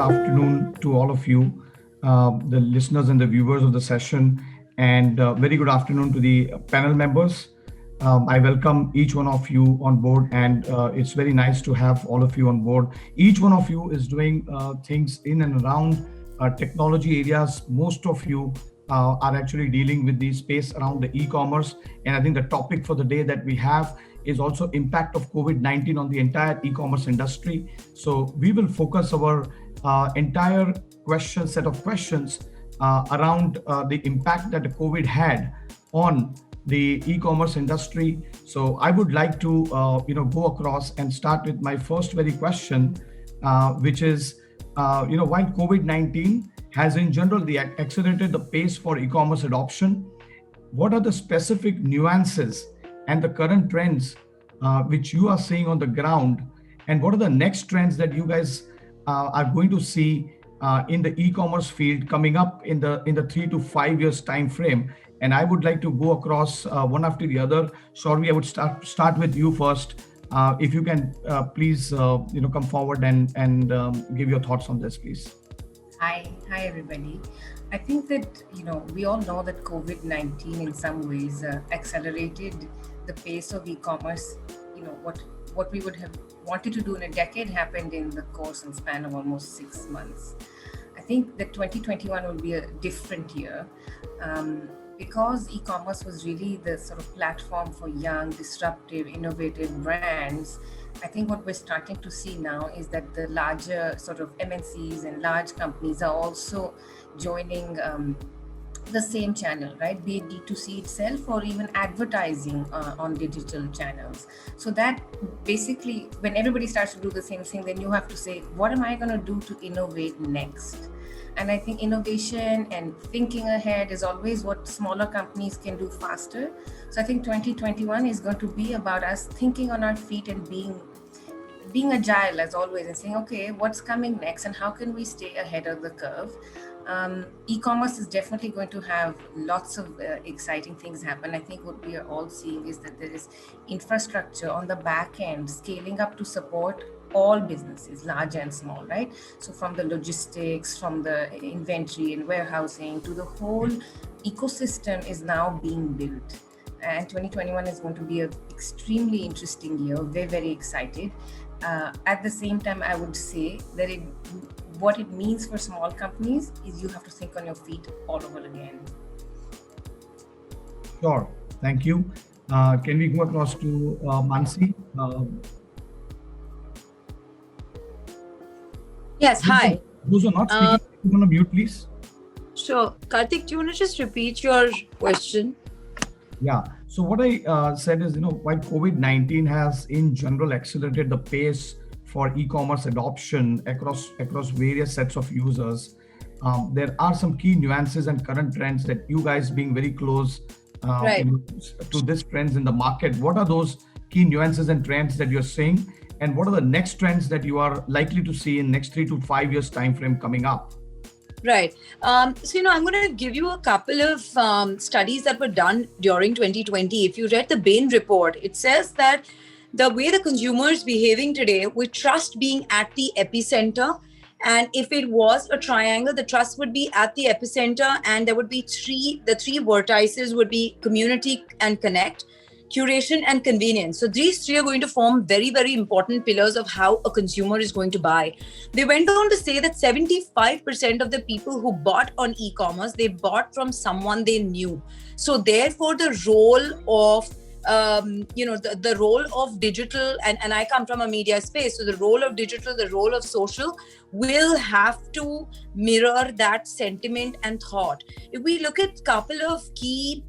afternoon to all of you, the listeners and the viewers of the session, and very good afternoon to the panel members. I welcome each one of you on board, and it's very nice to have all of you on board. Each one of you is doing things in and around technology areas. Most of you are actually dealing with the space around the e-commerce, and I think the topic for the day that we have is also impact of COVID-19 on the entire e-commerce industry. So we will focus our entire set of questions around the impact that the COVID had on the e-commerce industry. So I would like to go across and start with my first very question, which is while COVID-19 has in general accelerated the pace for e-commerce adoption, what are the specific nuances and the current trends which you are seeing on the ground, and what are the next trends that you guys are going to see in the e-commerce field coming up in the 3 to 5 years time frame? And I would like to go across one after the other. Shauravi, I would start with you first. If you can please come forward and give your thoughts on this, please. Hi everybody. I think that we all know that COVID-19 in some ways accelerated the pace of e-commerce. What we would have wanted to do in a decade happened in the course and span of almost 6 months. I think that 2021 will be a different year because e-commerce was really the sort of platform for young, disruptive, innovative brands. I think what we're starting to see now is that the larger sort of MNCs and large companies are also joining the same channel, right? Be it D2C itself or even advertising on digital channels. So that basically, when everybody starts to do the same thing, then you have to say, what am I going to do to innovate next? And I think innovation and thinking ahead is always what smaller companies can do faster. So I think 2021 is going to be about us thinking on our feet and being agile as always and saying, okay, what's coming next and how can we stay ahead of the curve? E-commerce is definitely going to have lots of exciting things happen. I think what we are all seeing is that there is infrastructure on the back end scaling up to support all businesses, large and small, right? So from the logistics, from the inventory and warehousing to the whole ecosystem is now being built. And 2021 is going to be an extremely interesting year. Very, very excited. At the same time, I would say that what it means for small companies is you have to think on your feet all over again. Sure. Thank you. Can we go across to Mansi? Yes, hi. Those are not speaking, you want to mute, please? Sure. Kartik, do you want to just repeat your question? Yeah. So what I said is, while COVID-19 has in general accelerated the pace for e-commerce adoption across various sets of users, there are some key nuances and current trends that you guys being very close to these trends in the market. What are those key nuances and trends that you're seeing? And what are the next trends that you are likely to see in next 3 to 5 years time frame coming up? Right. I'm going to give you a couple of studies that were done during 2020. If you read the Bain report, it says that the way the consumer is behaving today, with trust being at the epicenter, and if it was a triangle, the trust would be at the epicenter, and there would be the three vertices would be community and connect, curation and convenience. So these three are going to form very, very important pillars of how a consumer is going to buy. They went on to say that 75% of the people who bought on e-commerce, they bought from someone they knew. So therefore, the role of the role of digital, and I come from a media space, so the role of digital, the role of social will have to mirror that sentiment and thought. If we look at a couple of key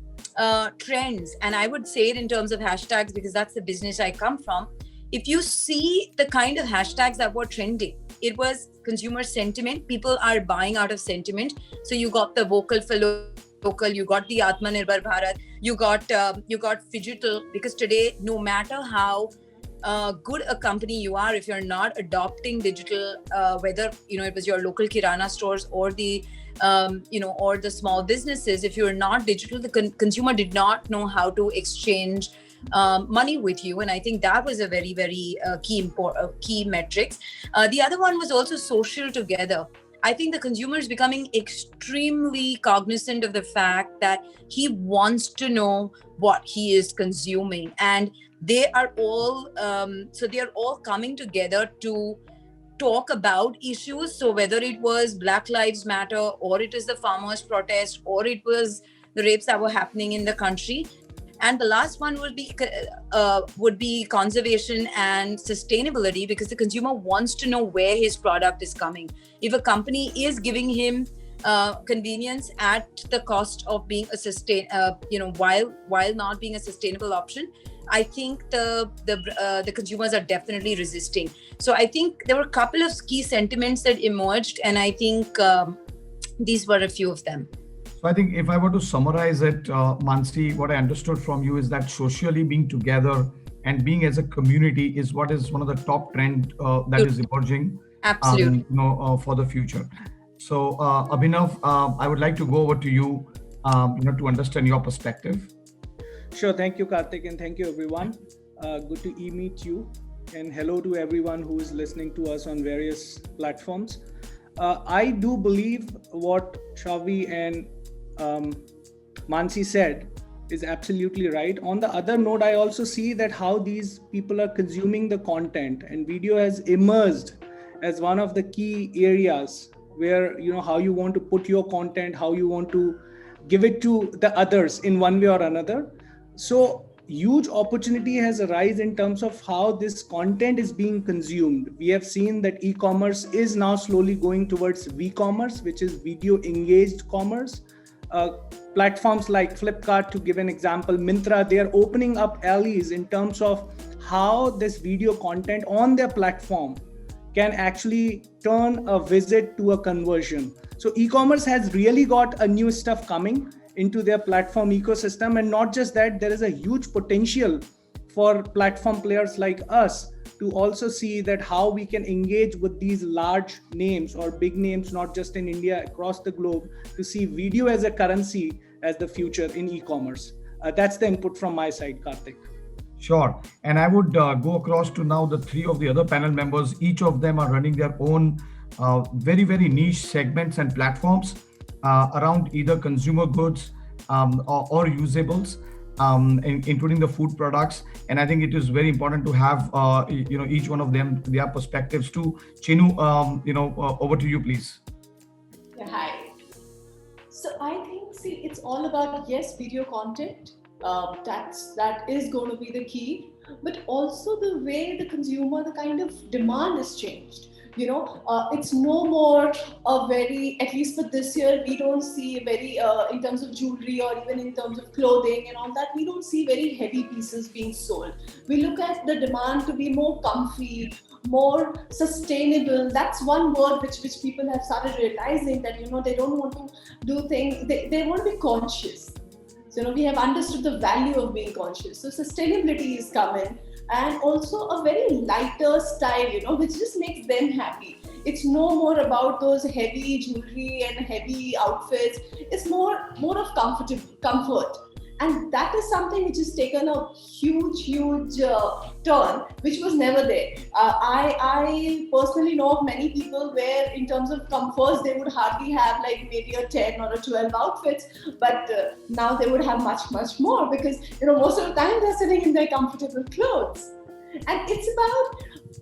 trends, and I would say it in terms of hashtags because that's the business I come from. If you see the kind of hashtags that were trending, it was consumer sentiment. People are buying out of sentiment. So you got the vocal for local, you got the Atmanirbhar Bharat, you got phygital, because today, no matter how good a company you are, if you're not adopting digital, whether it was your local kirana stores or the or the small businesses, if you're not digital, the consumer did not know how to exchange money with you, and I think that was a very, very key metrics. The other one was also social together. I think the consumer is becoming extremely cognizant of the fact that he wants to know what he is consuming, and they are all coming together to talk about issues. So whether it was Black Lives Matter, or it is the farmers' protest, or it was the rapes that were happening in the country. And the last one would be conservation and sustainability, because the consumer wants to know where his product is coming. If a company is giving him convenience at the cost of being a while not being a sustainable option, I think the consumers are definitely resisting. So I think there were a couple of key sentiments that emerged, and I think these were a few of them. So I think if I were to summarize it, Mansi, what I understood from you is that socially being together and being as a community is what is one of the top trend that is emerging. Absolutely. For the future. So Abhinav, I would like to go over to you, to understand your perspective. Sure. Thank you, Kartik, and thank you, everyone. Good to meet you, and hello to everyone who is listening to us on various platforms. I do believe what Shauravi and Mansi said is absolutely right. On the other note, I also see that how these people are consuming the content, and video has emerged as one of the key areas where, how you want to put your content, how you want to give it to the others in one way or another. So huge opportunity has arisen in terms of how this content is being consumed. We have seen that e-commerce is now slowly going towards v-commerce, which is video engaged commerce. Platforms like Flipkart, to give an example, Myntra, they are opening up alleys in terms of how this video content on their platform can actually turn a visit to a conversion. So e-commerce has really got a new stuff coming into their platform ecosystem. And not just that, there is a huge potential for platform players like us to also see that how we can engage with these large names or big names, not just in India, across the globe, to see video as a currency as the future in e-commerce. That's the input from my side, Kartik. Sure. And I would go across to now the three of the other panel members. Each of them are running their own very, very niche segments and platforms around either consumer goods or usables, including the food products. And I think it is very important to have each one of them, their perspectives too. Chinu, over to you, please. Yeah, hi. So I think, it's all about, yes, video content. That is going to be the key, but also the way the consumer, the kind of demand has changed. It's no more a very, at least for this year, we don't see very, in terms of jewelry or even in terms of clothing and all that, we don't see very heavy pieces being sold. We look at the demand to be more comfy, more sustainable. That's one word which people have started realizing, that, they don't want to do things, they want to be conscious. So, we have understood the value of being conscious. So sustainability is coming, and also a very lighter style, which just makes them happy. It's no more about those heavy jewelry and heavy outfits. It's more of comfort. And that is something which has taken a huge turn, which was never there. I personally know of many people where, in terms of comforts, they would hardly have like maybe a 10 or a 12 outfits, but now they would have much more, because most of the time they're sitting in their comfortable clothes. And it's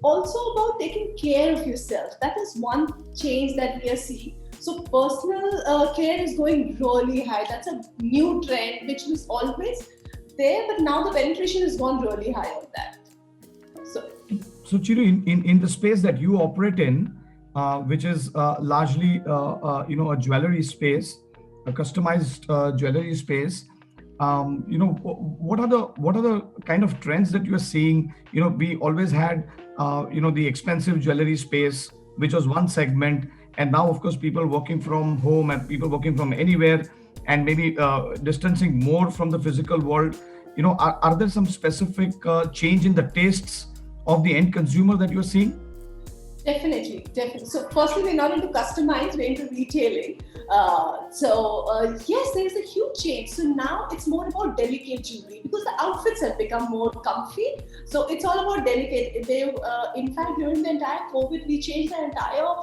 also about taking care of yourself. That is one change that we are seeing. So personal care is going really high. That's a new trend which was always there, but now the penetration has gone really high on that. So Chinu, in the space that you operate in, which is largely a jewelry space, a customized jewelry space, what are the kind of trends that you are seeing? We always had the expensive jewelry space, which was one segment. And now, of course, people working from home and people working from anywhere, and maybe distancing more from the physical world. Are there some specific change in the tastes of the end consumer that you're seeing? Definitely. So, firstly, we're not into customized, we're into retailing. Yes, there's a huge change. So now it's more about delicate jewelry because the outfits have become more comfy. So it's all about delicate. In fact, during the entire COVID, we changed the entire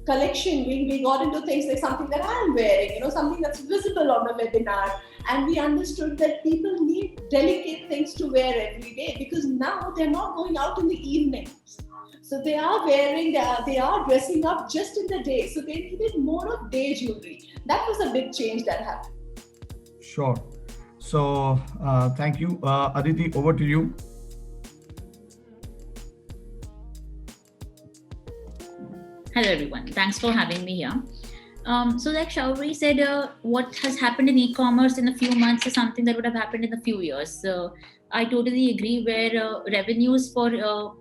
collection. We got into things like something that I'm wearing, something that's visible on the webinar. And we understood that people need delicate things to wear every day because now they're not going out in the evenings. So they are they are dressing up just in the day. So they needed more of day jewelry. That was a big change that happened. Sure. So thank you. Aditi, over to you. Hello everyone, thanks for having me here. So like Shauravi said, what has happened in e-commerce in a few months is something that would have happened in a few years. So I totally agree where revenues for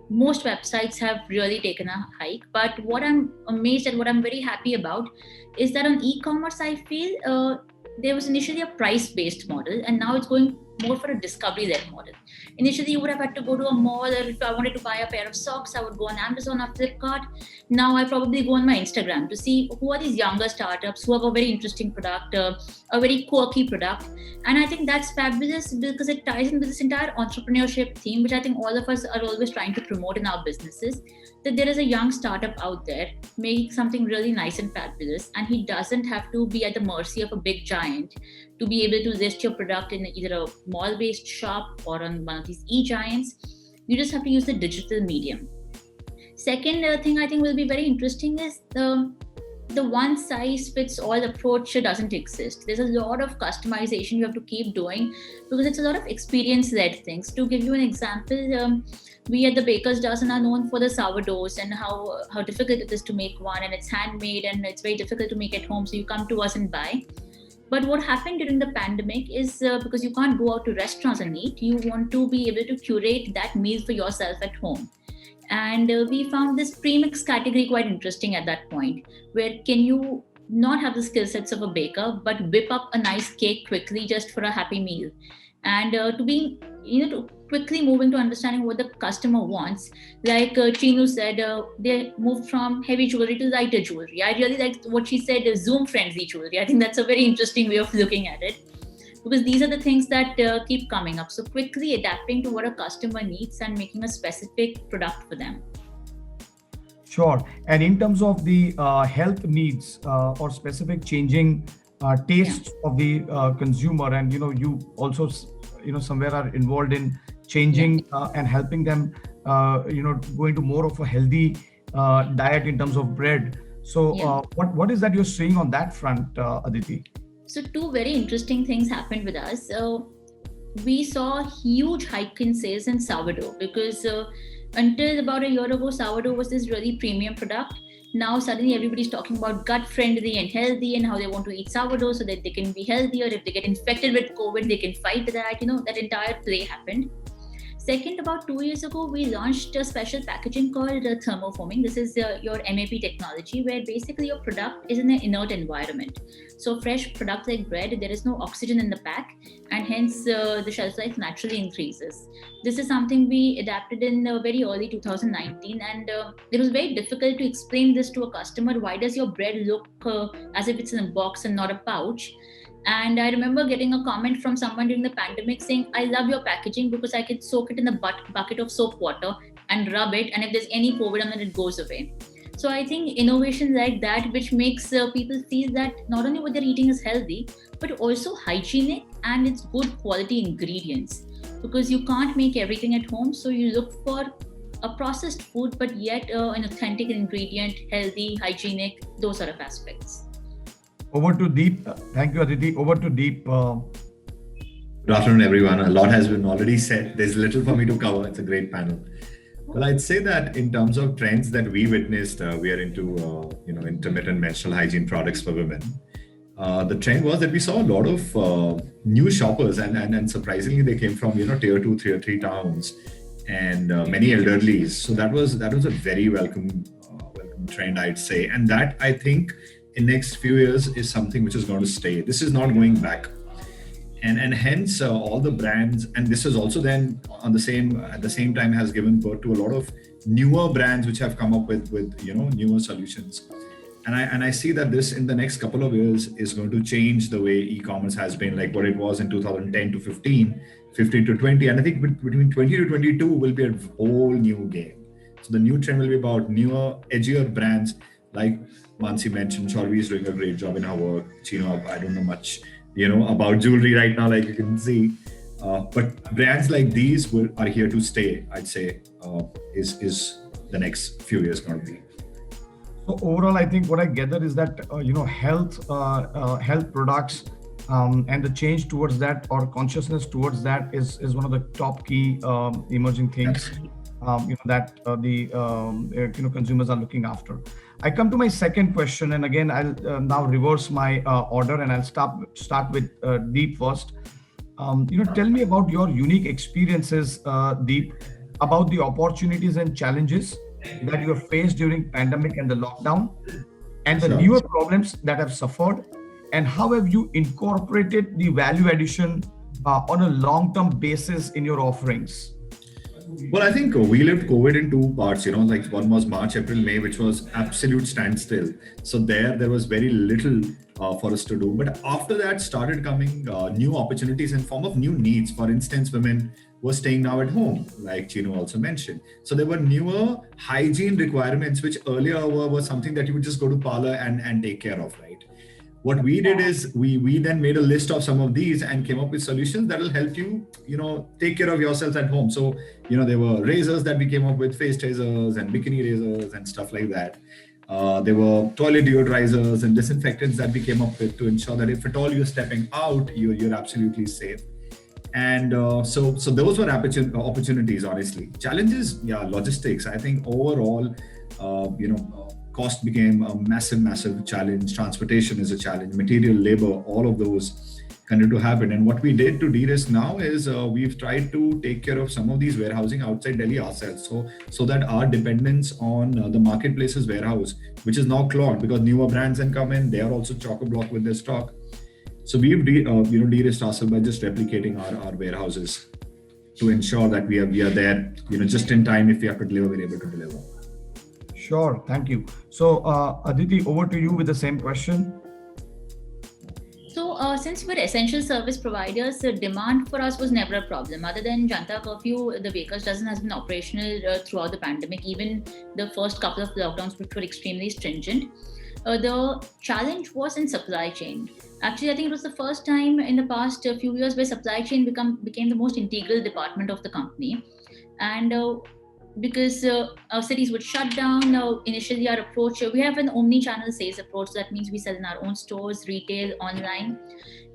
most websites have really taken a hike. But what I'm amazed at, what I'm very happy about is that on e-commerce, I feel there was initially a price-based model and now it's going more for a discovery-led model. Initially, you would have had to go to a mall, or if I wanted to buy a pair of socks, I would go on Amazon or Flipkart. Now I probably go on my Instagram to see who are these younger startups who have a very interesting product, a very quirky product. And I think that's fabulous because it ties in with this entire entrepreneurship theme, which I think all of us are always trying to promote in our businesses, that there is a young startup out there making something really nice and fabulous, and he doesn't have to be at the mercy of a big giant to be able to list your product in either a mall-based shop or on one of these e-giants. You just have to use the digital medium. Second thing I think will be very interesting is the one size fits all approach doesn't exist. There's a lot of customization you have to keep doing because it's a lot of experience-led things. To give you an example, we at the Baker's Dozen are known for the sourdoughs and how difficult it is to make one, and it's handmade and it's very difficult to make at home, so you come to us and buy. But what happened during the pandemic is because you can't go out to restaurants and eat, you want to be able to curate that meal for yourself at home. And we found this premix category quite interesting at that point, where can you not have the skill sets of a baker, but whip up a nice cake quickly just for a happy meal. And to quickly move into understanding what the customer wants. Like Chinu said, they moved from heavy jewelry to lighter jewelry. I really liked what she said, Zoom-friendly jewelry. I think that's a very interesting way of looking at it, because these are the things that keep coming up. So quickly adapting to what a customer needs and making a specific product for them. Sure. And in terms of the health needs or specific changing tastes of the consumer, and you also somewhere are involved in changing and helping them go into more of a healthy diet in terms of bread. So what is that you're seeing on that front, Aditi? So two very interesting things happened with us. We saw a huge hike in sales in sourdough because until about a year ago, sourdough was this really premium product. Now suddenly everybody's talking about gut friendly and healthy and how they want to eat sourdough so that they can be healthier. If they get infected with COVID, they can fight that. That entire play happened. Second, about 2 years ago, we launched a special packaging called Thermoforming. This is your MAP technology, where basically your product is in an inert environment. So fresh product like bread, there is no oxygen in the pack, and hence the shelf life naturally increases. This is something we adapted in very early 2019, and it was very difficult to explain this to a customer. Why does your bread look as if it's in a box and not a pouch? And I remember getting a comment from someone during the pandemic saying, I love your packaging because I can soak it in a bucket of soap water and rub it. And if there's any COVID on it, it goes away. So I think innovation like that, which makes people feel that not only what they're eating is healthy, but also hygienic and it's good quality ingredients. Because you can't make everything at home. So you look for a processed food, but yet an authentic ingredient, healthy, hygienic, those sort of aspects. Over to Deep. Thank you, Aditi. Over to Deep. Good afternoon, everyone. A lot has been already said. There's little for me to cover. It's a great panel. Well, I'd say that in terms of trends that we witnessed, we are into intermittent menstrual hygiene products for women. The trend was that we saw a lot of new shoppers, and surprisingly, they came from tier 2, tier 3 towns, and many elderlies. So that was a very welcome trend, I'd say, and that I think in next few years is something which is going to stay. This is not going back. and hence all the brands, and this is also then on the same at the same time has given birth to a lot of newer brands which have come up with newer solutions. And I see that this in the next couple of years is going to change the way e-commerce has been, like what it was in 2010 to 15, 15 to 20. And I think between 20 to 22 will be a whole new game. So the new trend will be about newer, edgier brands, like Mansi mentioned. Shauravi is doing a great job in her work. Chinu, I don't know much, about jewelry right now, like you can see. But brands like these are here to stay, I'd say, is the next few years going to be. So overall, I think what I gather is that health products and the change towards that, or consciousness towards that, is one of the top key emerging things that the consumers are looking after. I come to my second question, and again I'll now reverse my order, and I'll start with Deep first. Tell me about your unique experiences, Deep, about the opportunities and challenges that you have faced during pandemic and the lockdown, and the newer problems that have suffered, and how have you incorporated the value addition on a long-term basis in your offerings? Well, I think we lived COVID in two parts, like one was March, April, May, which was absolute standstill. So there was very little for us to do. But after that started coming new opportunities in form of new needs. For instance, women were staying now at home, like Chinu also mentioned. So there were newer hygiene requirements, which earlier were something that you would just go to parlor and take care of, right? What we did is we then made a list of some of these and came up with solutions that will help you, take care of yourselves at home. So, there were razors that we came up with, face razors and bikini razors and stuff like that. There were toilet deodorizers and disinfectants that we came up with to ensure that if at all you're stepping out, you're absolutely safe. And so those were opportunities, honestly. Challenges, logistics. I think overall, cost became a massive challenge. Transportation is a challenge. Material, labor, all of those continue to happen. And what we did to de-risk now is we've tried to take care of some of these warehousing outside Delhi ourselves, so that our dependence on the marketplace's warehouse, which is now clogged because newer brands then come in, they are also chock-a-block with their stock. So we've de-risked ourselves by just replicating our warehouses to ensure that we are there, just in time. If we have to deliver, we're able to deliver. Sure, thank you. So Aditi, over to you with the same question. So since we're essential service providers, the demand for us was never a problem. Other than Janta curfew, the Bakers Dozen has been operational throughout the pandemic, even the first couple of lockdowns, which were extremely stringent. The challenge was in supply chain. Actually, I think it was the first time in the past few years where supply chain became the most integral department of the company. And because our cities would shut down, initially our approach, we have an omni-channel sales approach. So that means we sell in our own stores, retail, online.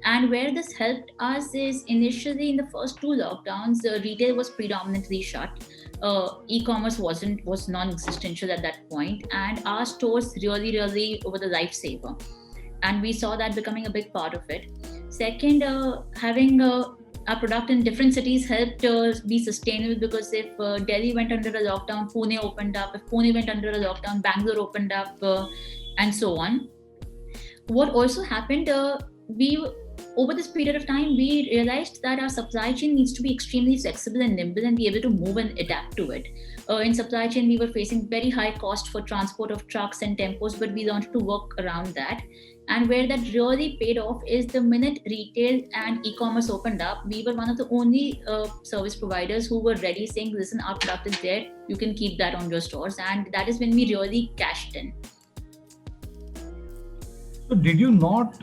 And where this helped us is initially in the first two lockdowns, retail was predominantly shut. E-commerce was non-existential at that point, and our stores really were the lifesaver, and we saw that becoming a big part of it. Second, having our product in different cities helped be sustainable, because if Delhi went under a lockdown, Pune opened up. If Pune went under a lockdown, Bangalore opened up, and so on. What also happened, over this period of time, we realized that our supply chain needs to be extremely flexible and nimble and be able to move and adapt to it. In supply chain, we were facing very high cost for transport of trucks and tempos, but we learned to work around that. And where that really paid off is the minute retail and e-commerce opened up, we were one of the only service providers who were ready, saying, listen, our product is there, you can keep that on your stores. And that is when we really cashed in. So did you not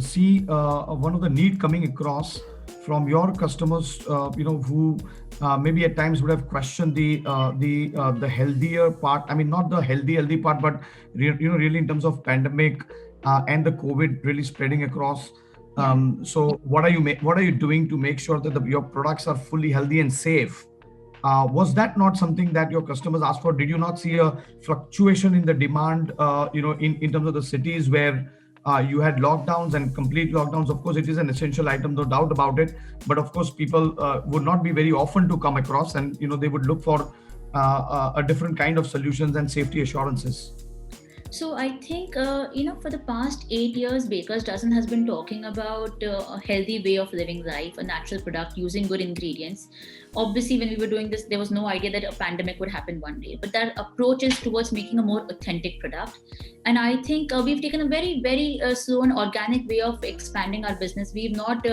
see one of the need coming across from your customers, who maybe at times would have questioned the healthier part? I mean, not the healthy part, but really in terms of pandemic and the COVID really spreading across. So what are you doing to make sure that your products are fully healthy and safe? Was that not something that your customers asked for? Did you not see a fluctuation in the demand, in terms of the cities where you had lockdowns and complete lockdowns? Of course, it is an essential item, no doubt about it. But of course, people would not be very often to come across, and they would look for a different kind of solutions and safety assurances. So I think, for the past 8 years, Baker's Dozen has been talking about a healthy way of living life, a natural product using good ingredients. Obviously, when we were doing this, there was no idea that a pandemic would happen one day. But that approach is towards making a more authentic product. And I think we've taken a very, very slow and organic way of expanding our business. We've not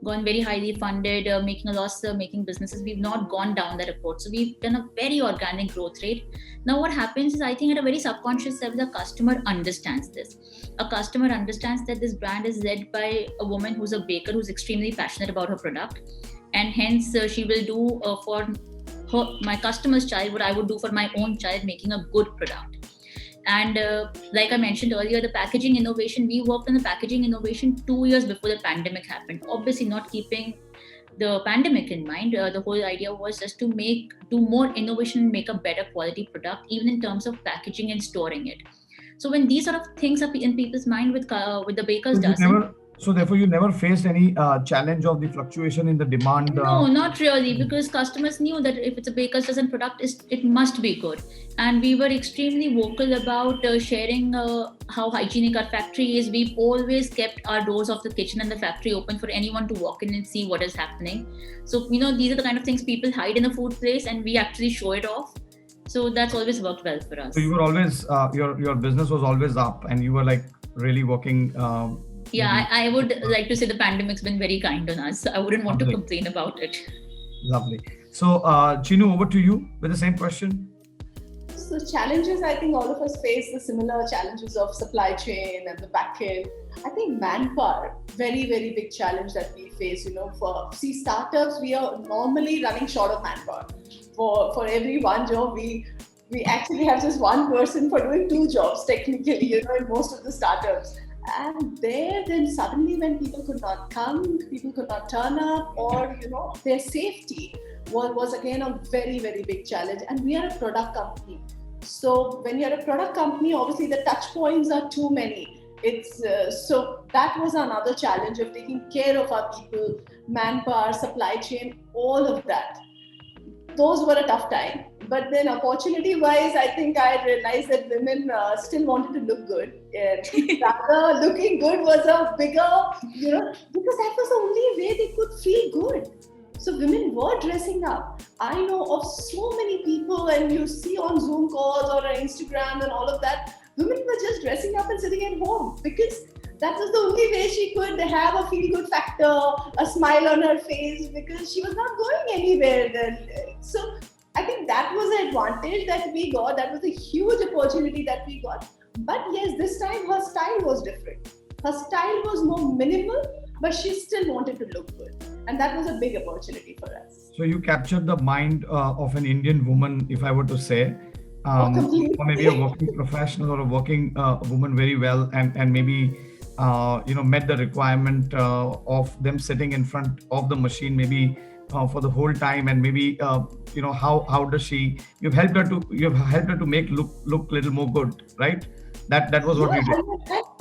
gone very highly funded, making a loss, making businesses. We've not gone down that approach. So we've done a very organic growth rate. Now, what happens is, I think at a very subconscious level, the customer understands this. A customer understands that this brand is led by a woman who's a baker who's extremely passionate about her product. And hence, she will do for my customer's child what I would do for my own child, making a good product. And like I mentioned earlier, the packaging innovation, we worked on the packaging innovation 2 years before the pandemic happened. Obviously, not keeping the pandemic in mind, the whole idea was just to do more innovation and make a better quality product, even in terms of packaging and storing it. So when these sort of things are in people's mind with the Baker's Dozen. So therefore, you never faced any challenge of the fluctuation in the demand? No, not really, because customers knew that if it's a Baker's Dozen product, it must be good. And we were extremely vocal about sharing how hygienic our factory is. We've always kept our doors of the kitchen and the factory open for anyone to walk in and see what is happening. So, these are the kind of things people hide in a food place, and we actually show it off. So that's always worked well for us. So you were always, your business was always up, and you were like really working. Yeah, I would like to say the pandemic's been very kind on us. I wouldn't want to complain about it. Lovely. So, Chinu, over to you with the same question. So challenges, I think all of us face the similar challenges of supply chain and the back end. I think manpower, very, very big challenge that we face. For startups, we are normally running short of manpower. For every one job, we actually have just one person for doing two jobs technically, in most of the startups. And then suddenly when people could not come, people could not turn up, or their safety was again a very, very big challenge. And we are a product company. So when you're a product company, obviously the touch points are too many. So that was another challenge of taking care of our people, manpower, supply chain, all of that. Those were a tough time. But then opportunity-wise, I think I realized that women still wanted to look good. And rather, looking good was a bigger, because that was the only way they could feel good. So women were dressing up. I know of so many people, and you see on Zoom calls or on Instagram and all of that, women were just dressing up and sitting at home because that was the only way she could have a feel-good factor, a smile on her face, because she was not going anywhere then. So I think that was the advantage that we got. That was a huge opportunity that we got. But yes, this time her style was different. Her style was more minimal, but she still wanted to look good. And that was a big opportunity for us. So you captured the mind of an Indian woman, if I were to say, or maybe a working professional or a working woman very well, and maybe met the requirement of them sitting in front of the machine, maybe for the whole time, and maybe how does she? You've helped her to make look little more good, right? That was what you did.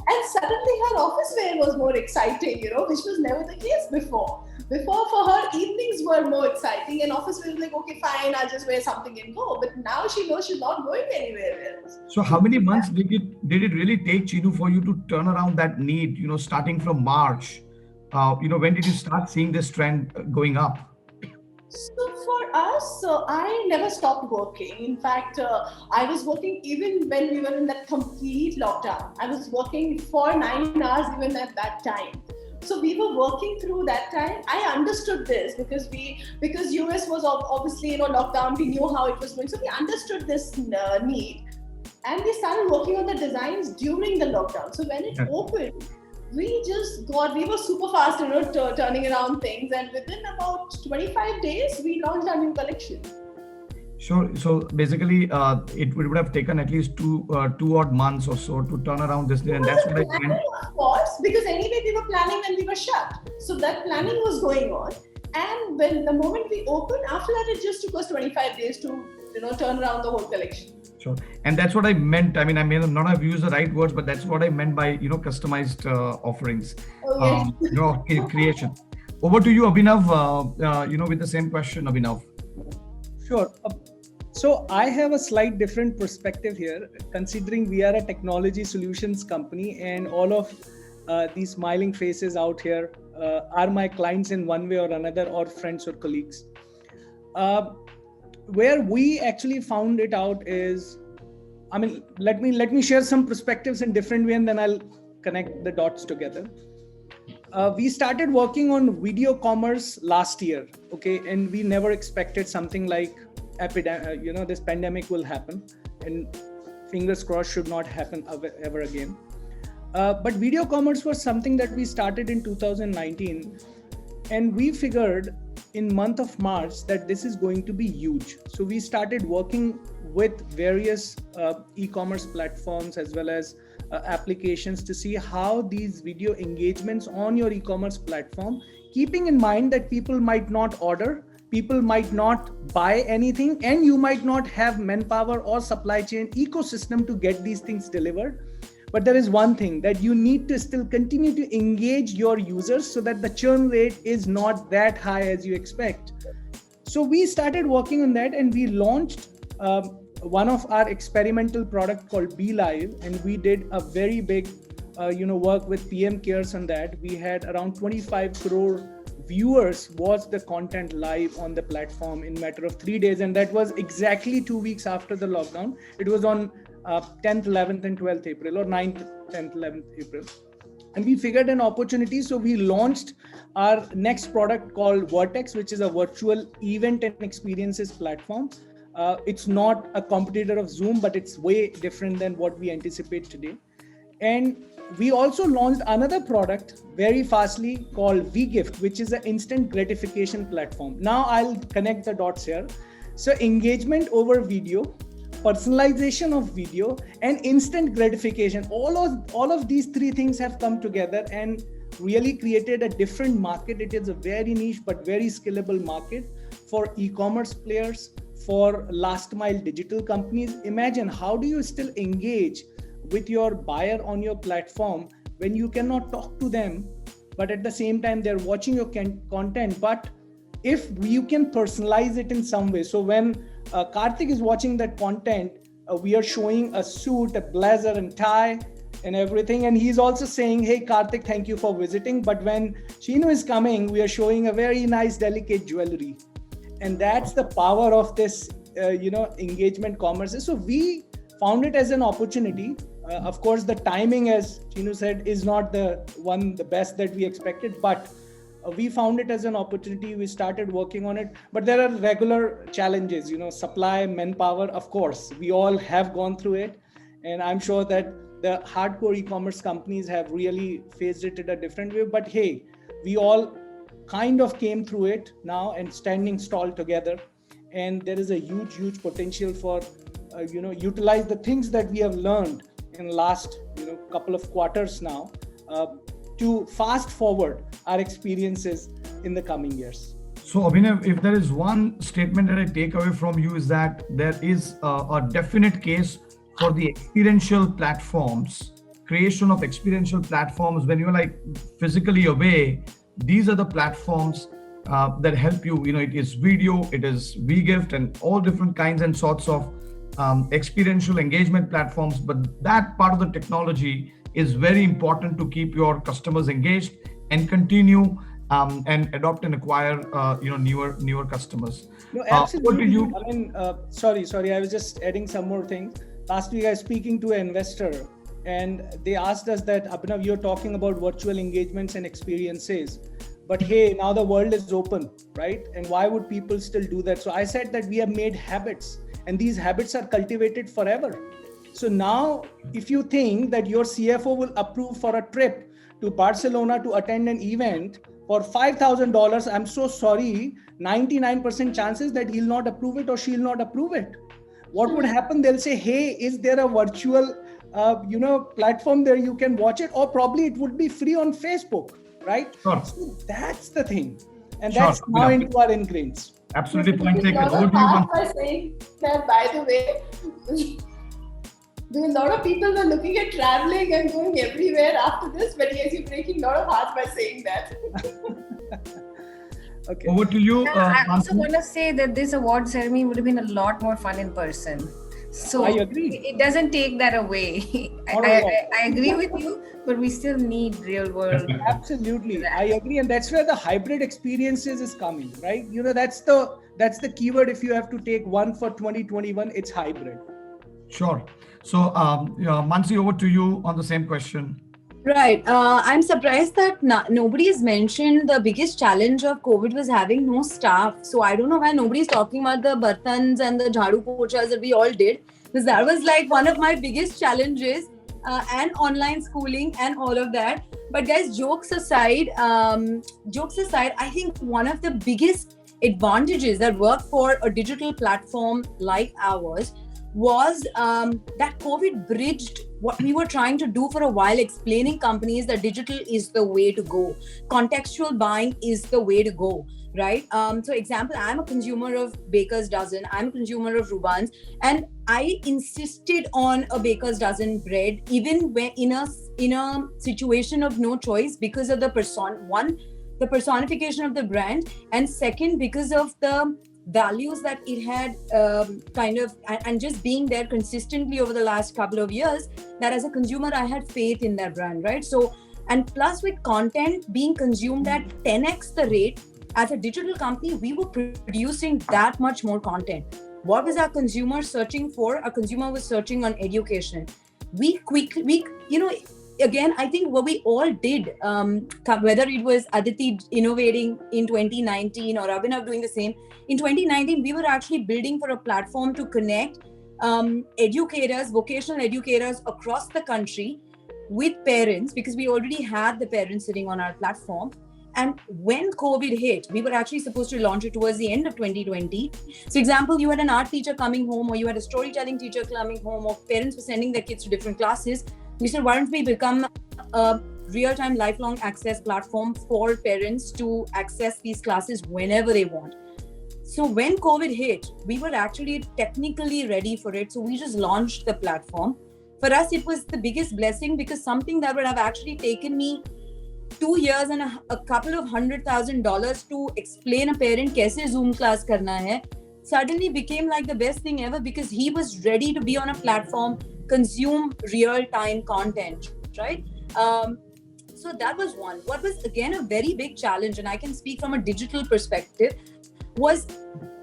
And suddenly her office wear was more exciting, which was never the case before. Before, for her, evenings were more exciting, and office wear was like, okay, fine, I'll just wear something and go. But now she knows she's not going anywhere else. So how many months did it really take, Chinu, for you to turn around that need, starting from March? When did you start seeing this trend going up? So for us, I never stopped working. In fact, I was working even when we were in that complete lockdown. I was working for 9 hours even at that time. So we were working through that time. I understood this because US was obviously locked down. We knew how it was going, so we understood this need, and we started working on the designs during the lockdown. So when it opened, we were super fast, turning around things, and within about 25 days, we launched our new collection. Sure. So basically, it would have taken at least two odd months or so to turn around this thing, and that's what I meant. Of course, because anyway we were planning when we were shut, so that planning was going on. And when the moment we opened, after that, it just took us 25 days to turn around the whole collection. Sure, and that's what I meant. I mean, I may not have used the right words, but that's what I meant by customized offerings, creation. Over to you, Abhinav. With the same question, Abhinav. Sure. So I have a slight different perspective here, considering we are a technology solutions company and all of these smiling faces out here are my clients in one way or another, or friends or colleagues. Where we actually found it out is, I mean, let me share some perspectives in different way, and then I'll connect the dots together. We started working on video commerce last year, okay, and we never expected something like this pandemic will happen, and fingers crossed should not happen ever again. But video commerce was something that we started in 2019, and we figured in month of March that this is going to be huge. So we started working with various e-commerce platforms as well as applications to see how these video engagements on your e-commerce platform, keeping in mind that people might not order, people might not buy anything, and you might not have manpower or supply chain ecosystem to get these things delivered. But there is one thing, that you need to still continue to engage your users so that the churn rate is not that high as you expect. So we started working on that, and we launched one of our experimental product called Be Live, and we did a very big work with PM Cares on that. We had around 25 crore viewers watch the content live on the platform in matter of 3 days, and that was exactly 2 weeks after the lockdown. It was on 10th, 11th and 12th April, or 9th, 10th, 11th April. And we figured an opportunity, so we launched our next product called Vertex, which is a virtual event and experiences platform. It's not a competitor of Zoom, but it's way different than what we anticipate today. And we also launched another product very fastly called VGift, which is an instant gratification platform. Now I'll connect the dots here. So engagement over video, personalization of video, and instant gratification, all of these three things have come together and really created a different market. It is a very niche but very scalable market for e-commerce players, for last mile digital companies. Imagine, how do you still engage with your buyer on your platform when you cannot talk to them, but at the same time they're watching your content? But if you can personalize it in some way, so when Kartik is watching that content, we are showing a suit, a blazer and tie and everything, and he's also saying, hey Kartik, thank you for visiting. But when Chinu is coming, we are showing a very nice delicate jewelry. And that's the power of this engagement commerce. So we found it as an opportunity. Of course, the timing, as Chinu said, is not the best that we expected, but we found it as an opportunity. We started working on it, but there are regular challenges, supply, manpower. Of course, we all have gone through it, and I'm sure that the hardcore e-commerce companies have really faced it in a different way. But hey, we all kind of came through it now and standing tall together, and there is a huge potential for utilize the things that we have learned in last couple of quarters now to fast forward our experiences in the coming years. So Abhinav, if there is one statement that I take away from you, is that there is a definite case for the experiential platforms, creation of experiential platforms. When you're like physically away, these are the platforms that help you. It is video, it is VGift, and all different kinds and sorts of experiential engagement platforms. But that part of the technology is very important to keep your customers engaged and continue and adopt and acquire newer customers. No, absolutely. Sorry, I was just adding some more things. Last week I was speaking to an investor, and they asked us that, Abhinav, you're talking about virtual engagements and experiences, but hey, now the world is open, right? And why would people still do that? So I said that we have made habits, and these habits are cultivated forever. So now, if you think that your CFO will approve for a trip to Barcelona to attend an event for $5,000, I'm so sorry, 99% chances that he'll not approve it or she'll not approve it. What would happen? They'll say, hey, is there a virtual platform there you can watch it? Or probably it would be free on Facebook, right? Sure. So that's the thing. And that's now into our ingrains. Absolutely, point taken. By saying that, by the way, a lot of people were looking at traveling and going everywhere after this, but yes, you're breaking a lot of hearts by saying that. Okay. Over to you, I also Mansi. want to say that this award ceremony would have been a lot more fun in person. So I agree. it doesn't take that away. Not at all. I agree with you, but we still need real world. Absolutely, I agree, and that's where the hybrid experiences is coming, right? That's the keyword. If you have to take one for 2021, it's hybrid. Sure. So, Mansi, over to you on the same question. Right. I'm surprised that nobody has mentioned the biggest challenge of COVID was having no staff. So I don't know why nobody's talking about the bartans and the jhadu pochas that we all did, because that was like one of my biggest challenges, and online schooling and all of that. But guys, jokes aside, I think one of the biggest advantages that work for a digital platform like ours was that COVID bridged what we were trying to do for a while, explaining companies that digital is the way to go. Contextual buying is the way to go, right? So example, I'm a consumer of Baker's Dozen, I'm a consumer of Rubans, and I insisted on a Baker's Dozen bread, even when in a situation of no choice, because of the the personification of the brand, and second, because of the values that it had and just being there consistently over the last couple of years, that as a consumer I had faith in that brand, right? So, and plus with content being consumed at 10x the rate, as a digital company we were producing that much more content. What was our consumer searching for? Our consumer was searching on education. Again, I think what we all did, whether it was Aditi innovating in 2019 or Abhinav doing the same, in 2019, we were actually building for a platform to connect educators, vocational educators across the country with parents, because we already had the parents sitting on our platform. And when COVID hit, we were actually supposed to launch it towards the end of 2020. So example, you had an art teacher coming home, or you had a storytelling teacher coming home, or parents were sending their kids to different classes. We said, why don't we become a real-time lifelong access platform for parents to access these classes whenever they want. So when COVID hit, we were actually technically ready for it. So we just launched the platform. For us, it was the biggest blessing, because something that would have actually taken me 2 years and a couple of $100,000 to explain a parent kaise Zoom class karna hai, suddenly became like the best thing ever, because he was ready to be on a platform, consume real-time content, right? So that was one. What was again a very big challenge, and I can speak from a digital perspective, was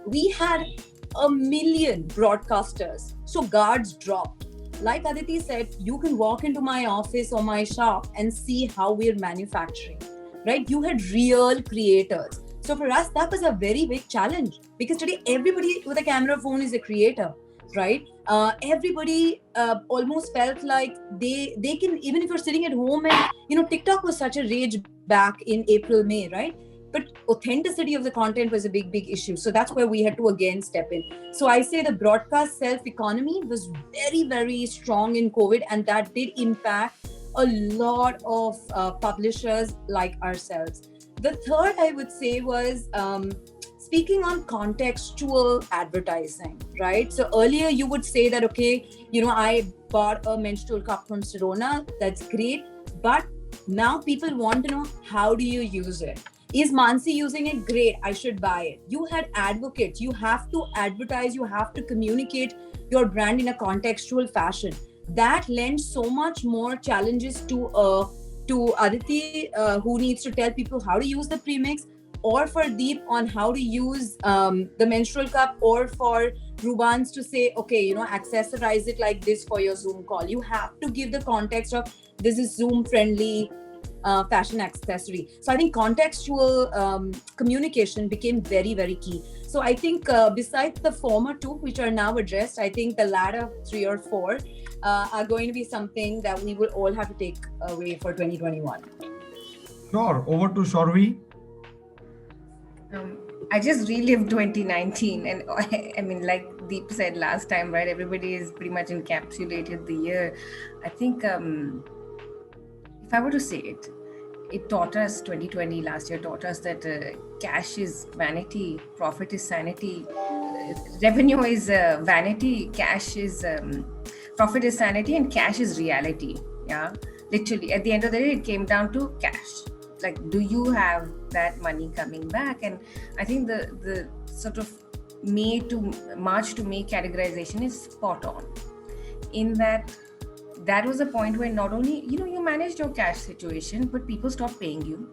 we had 1 million broadcasters. So guards dropped. Like Aditi said, you can walk into my office or my shop and see how we're manufacturing, right? You had real creators. So for us, that was a very big challenge, because today everybody with a camera phone is a creator, right? Everybody almost felt like they can, even if you're sitting at home, and TikTok was such a rage back in April, May, right? But authenticity of the content was a big issue. So that's where we had to again step in. So I say the broadcast self-economy was very, very strong in COVID, and that did impact a lot of publishers like ourselves. The third I would say was speaking on contextual advertising, right? So earlier you would say that, okay, I bought a menstrual cup from Sirona, that's great. But now people want to know, how do you use it? Is Mansi using it? Great, I should buy it. You had advocates. You have to advertise. You have to communicate your brand in a contextual fashion. That lends so much more challenges to Aditi, who needs to tell people how to use the premix, or for Deep on how to use the menstrual cup, or for Rubans to say, okay, accessorize it like this for your Zoom call. You have to give the context of this is Zoom friendly fashion accessory. So I think contextual communication became very, very key. So I think besides the former two, which are now addressed, I think the latter 3 or 4 are going to be something that we will all have to take away for 2021. Sure. Over to Shauravi. I just relived 2019, and I mean, like Deep said last time, right? Everybody is pretty much encapsulated the year. I think if I were to say it taught us, 2020 last year taught us that cash is vanity, profit is sanity, revenue is vanity, cash is profit is sanity, and cash is reality. Yeah, literally at the end of the day, it came down to cash. Like, do you have that money coming back. And I think the sort of March to May categorization is spot on, in that was a point where not only you managed your cash situation, but people stopped paying you,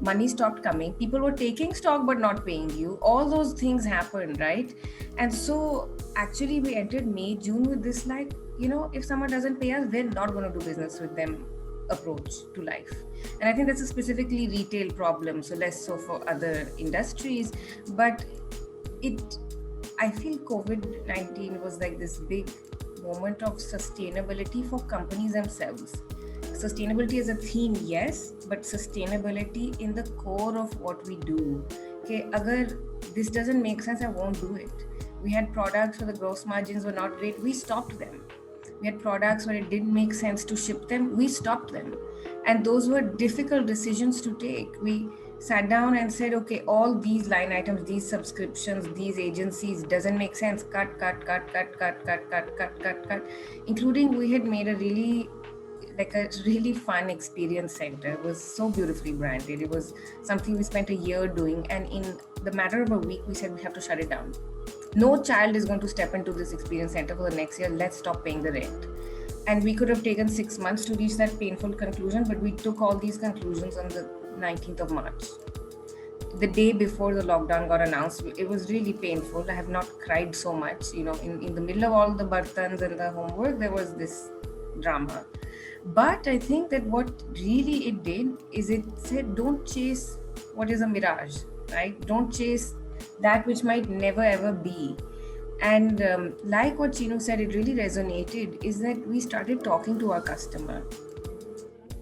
money stopped coming, people were taking stock but not paying you, all those things happened, right? And so actually we entered May, June with this, like, if someone doesn't pay us, we're not going to do business with them approach to life. And I think that's a specifically retail problem, so less so for other industries. But I feel COVID-19 was like this big moment of sustainability for companies themselves. Sustainability as a theme, yes, but sustainability in the core of what we do. Okay, agar this doesn't make sense, I won't do it. We had products where the gross margins were not great, we stopped them. We had products where it didn't make sense to ship them, we stopped them. And those were difficult decisions to take. We sat down and said, okay, all these line items, these subscriptions, these agencies, doesn't make sense, cut. Including, we had made a really fun experience center. It was so beautifully branded. It was something we spent a year doing, and in the matter of a week we said we have to shut it down. No child is going to step into this experience center for the next year. Let's stop paying the rent. And we could have taken 6 months to reach that painful conclusion, but we took all these conclusions on the 19th of March. The day before the lockdown got announced, it was really painful. I have not cried so much. In the middle of all the bartans and the homework, there was this drama. But I think that what really it did is it said, don't chase what is a mirage, right? Don't chase that which might never ever be. And like what Chinu said, it really resonated, is that we started talking to our customer,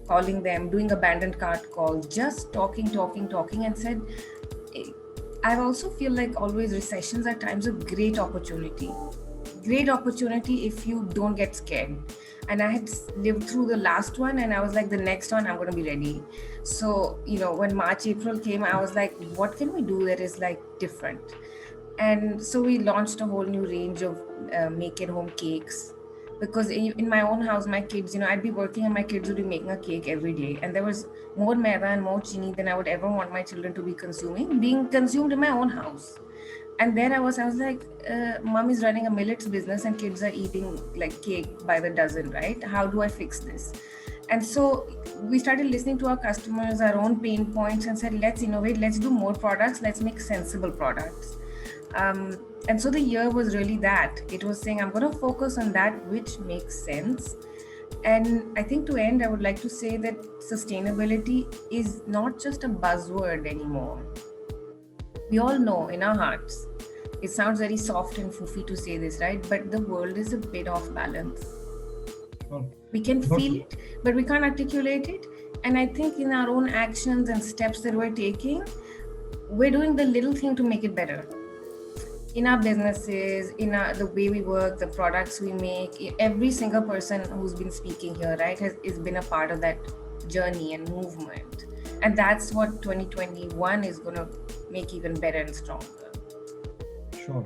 calling them, doing abandoned cart calls, just talking, and said, I also feel like always recessions are times of great opportunity. Great opportunity if you don't get scared. And I had lived through the last one, and I was like, the next one, I'm going to be ready. So, when March, April came, I was like, what can we do that is like different? And so we launched a whole new range of make-at-home cakes. Because in my own house, my kids, I'd be working and my kids would be making a cake every day. And there was more maida and more chini than I would ever want my children to be consuming, being consumed in my own house. And there I was like, mom is running a millets business and kids are eating like cake by the dozen, right? How do I fix this? And so we started listening to our customers, our own pain points, and said, let's innovate, let's do more products, let's make sensible products. And so the year was really that. It was saying, I'm going to focus on that which makes sense. And I think to end, I would like to say that sustainability is not just a buzzword anymore. We all know in our hearts, it sounds very soft and foofy to say this, right? But the world is a bit off balance. We can feel it, but we can't articulate it. And I think in our own actions and steps that we're taking, we're doing the little thing to make it better. In our businesses, the way we work, the products we make, every single person who's been speaking here, right, has been a part of that journey and movement. And that's what 2021 is going to make even better and stronger. Sure.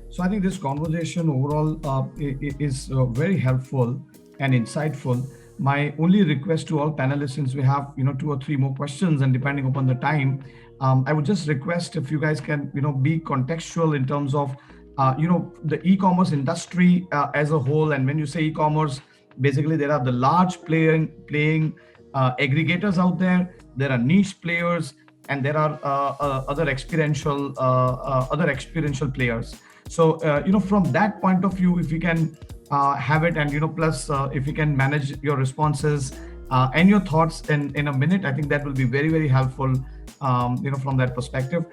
So I think this conversation overall is very helpful and insightful. My only request to all panelists, since we have 2 or 3 more questions, and depending upon the time, I would just request if you guys can be contextual in terms of the e-commerce industry as a whole. And when you say e-commerce, basically there are the large playing aggregators out there. There are niche players, and there are other experiential players. So from that point of view, if you can have it, and plus if you can manage your responses and your thoughts in a minute, I think that will be very, very helpful. From that perspective,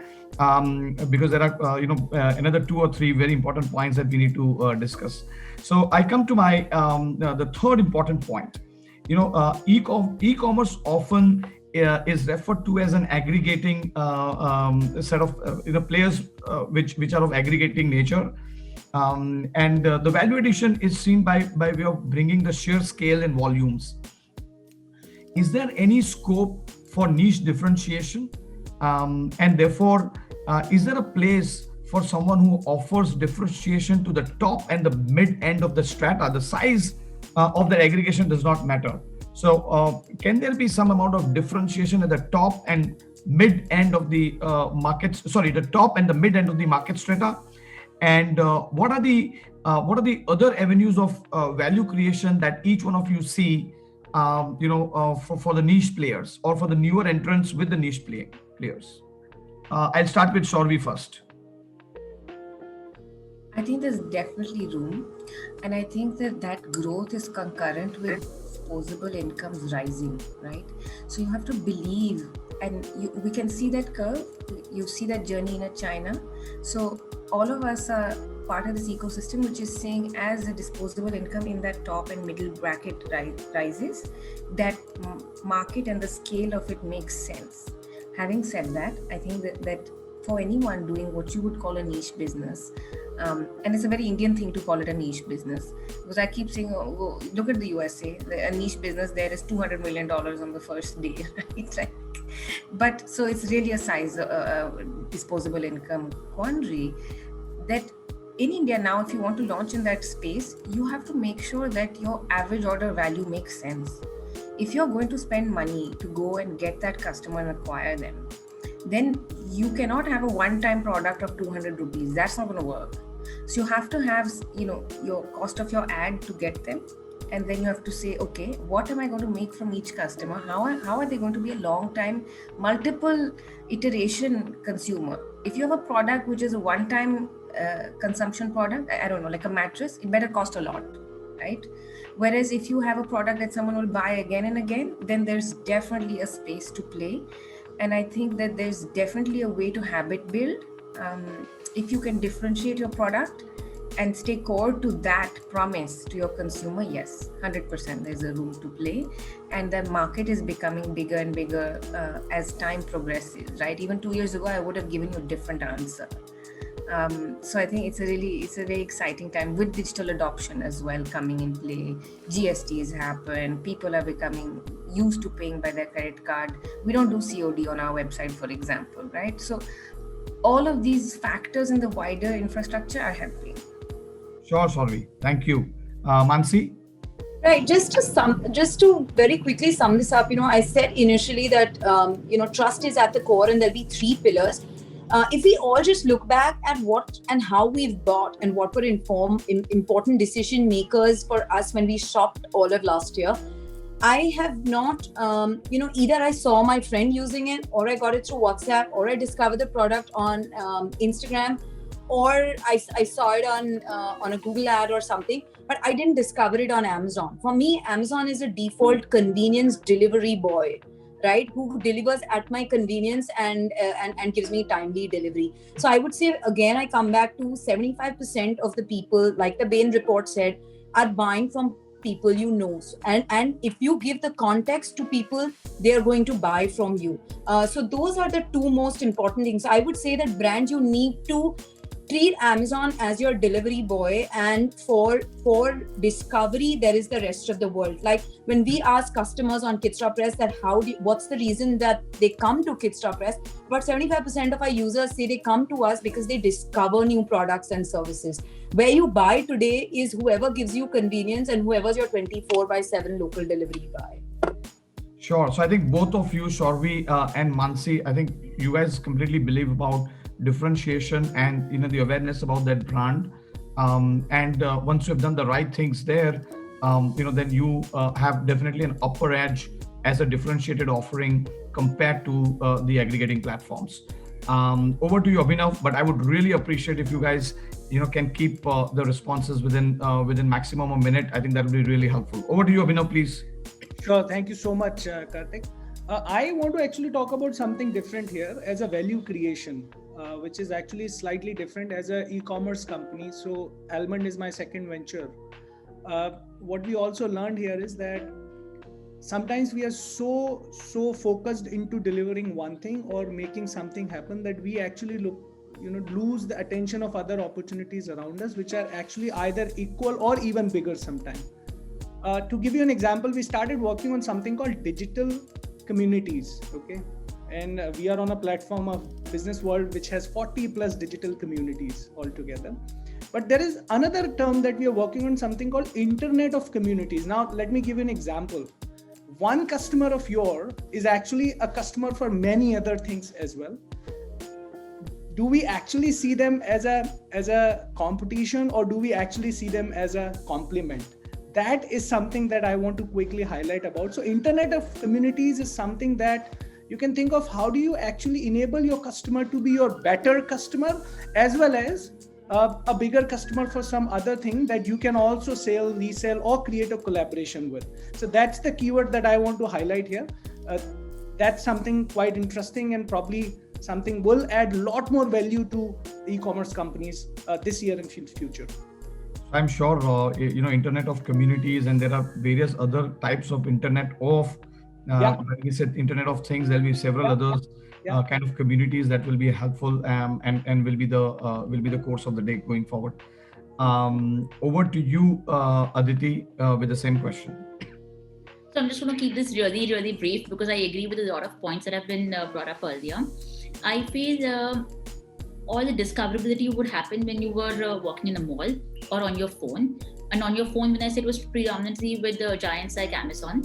because there are another 2 or 3 very important points that we need to discuss. So I come to my the third important point. E-commerce often is referred to as an aggregating set of players which are of aggregating nature, and the value addition is seen by way of bringing the sheer scale and volumes. Is there any scope for niche differentiation, and therefore is there a place for someone who offers differentiation to the top and the mid end of the strata? The size of the aggregation does not matter. So can there be some amount of differentiation at the top and mid end of the the top and the mid end of the market strata, and what are the other avenues of value creation that each one of you see, for the niche players or for the newer entrants with the players. I'll start with Shauravi first. I think there's definitely room, and I think that growth is concurrent with disposable incomes rising, right? So you have to believe, and we can see that curve. You see that journey in China. So all of us are part of this ecosystem, which is saying as the disposable income in that top and middle bracket rises, that market and the scale of it makes sense. Having said that, I think that for anyone doing what you would call a niche business, and it's a very Indian thing to call it a niche business, because I keep saying, oh, look at the USA, a niche business there is $200 million on the first day, right? But so it's really a size disposable income quandary that in India now, if you want to launch in that space, you have to make sure that your average order value makes sense. If you're going to spend money to go and get that customer and acquire them, then you cannot have a one-time product of 200 rupees. That's not going to work. So you have to have, your cost of your ad to get them. And then you have to say, okay, what am I going to make from each customer? How are they going to be a long-time, multiple iteration consumer? If you have a product which is a one-time consumption product, I don't know, like a mattress, it better cost a lot, right? Whereas if you have a product that someone will buy again and again, then there's definitely a space to play. And I think that there's definitely a way to habit build. If you can differentiate your product and stay core to that promise to your consumer, yes, 100% there's a room to play. And the market is becoming bigger and bigger as time progresses, right? Even 2 years ago, I would have given you a different answer. So I think it's a very exciting time with digital adoption as well coming in play. GSTs happen, people are becoming used to paying by their credit card. We don't do COD on our website, for example, right? So all of these factors in the wider infrastructure are helping. Sure, Shauravi. Thank you. Mansi? Right. Just to very quickly sum this up, I said initially that, trust is at the core and there'll be 3 pillars. If we all just look back at what and how we've bought and what were important decision makers for us when we shopped all of last year, I have not, either I saw my friend using it, or I got it through WhatsApp, or I discovered the product on Instagram, or I saw it on a Google ad or something, but I didn't discover it on Amazon. For me, Amazon is a default convenience delivery boy, right? Who delivers at my convenience and gives me timely delivery. So I would say, again, I come back to 75% of the people, like the Bain report said, are buying from people you know. And if you give the context to people, they are going to buy from you. So those are the 2 most important things. I would say that brands, you need to treat Amazon as your delivery boy, and for discovery, there is the rest of the world. Like when we ask customers on Kidsstoppress that what's the reason that they come to Kidsstoppress, about 75% of our users say they come to us because they discover new products and services. Where you buy today is whoever gives you convenience and whoever's your 24/7 local delivery guy. Sure. So I think both of you, Shauravi and Mansi, I think you guys completely believe about differentiation and the awareness about that brand. And once you have done the right things there, then you have definitely an upper edge as a differentiated offering compared to the aggregating platforms. Over to you, Abhinav. But I would really appreciate if you guys, can keep the responses within maximum a minute. I think that would be really helpful. Over to you, Abhinav, please. Sure. Thank you so much, Kartik. I want to actually talk about something different here as a value creation, which is actually slightly different as an e-commerce company. So Almond is my second venture. What we also learned here is that sometimes we are so focused into delivering one thing or making something happen that we actually lose the attention of other opportunities around us, which are actually either equal or even bigger sometimes. To give you an example, we started working on something called digital communities, okay? And we are on a platform of Business World, which has 40 plus digital communities altogether. But there is another term that we are working on, something called Internet of Communities. Now, let me give you an example. one customer of yours is actually a customer for many other things as well. Do we actually see them as a competition, or do we actually see them as a complement? That is something that I want to quickly highlight about. So Internet of Communities is something that you can think of how do you actually enable your customer to be your better customer, as well as a bigger customer for some other thing that you can also sell, resell, or create a collaboration with. So that's the keyword that I want to highlight here. That's something quite interesting, and probably something will add a lot more value to e-commerce companies this year and future. I'm sure, Internet of Communities, and there are various other types of Internet of, like we said, Internet of Things. There'll be several others kind of communities that will be helpful and will be the course of the day going forward. Over to you, Aditi, with the same question. So I'm just going to keep this really, really brief because I agree with a lot of points that have been brought up earlier. I feel all the discoverability would happen when you were walking in a mall or on your phone. And on your phone, when I said, it was predominantly with giants like Amazon.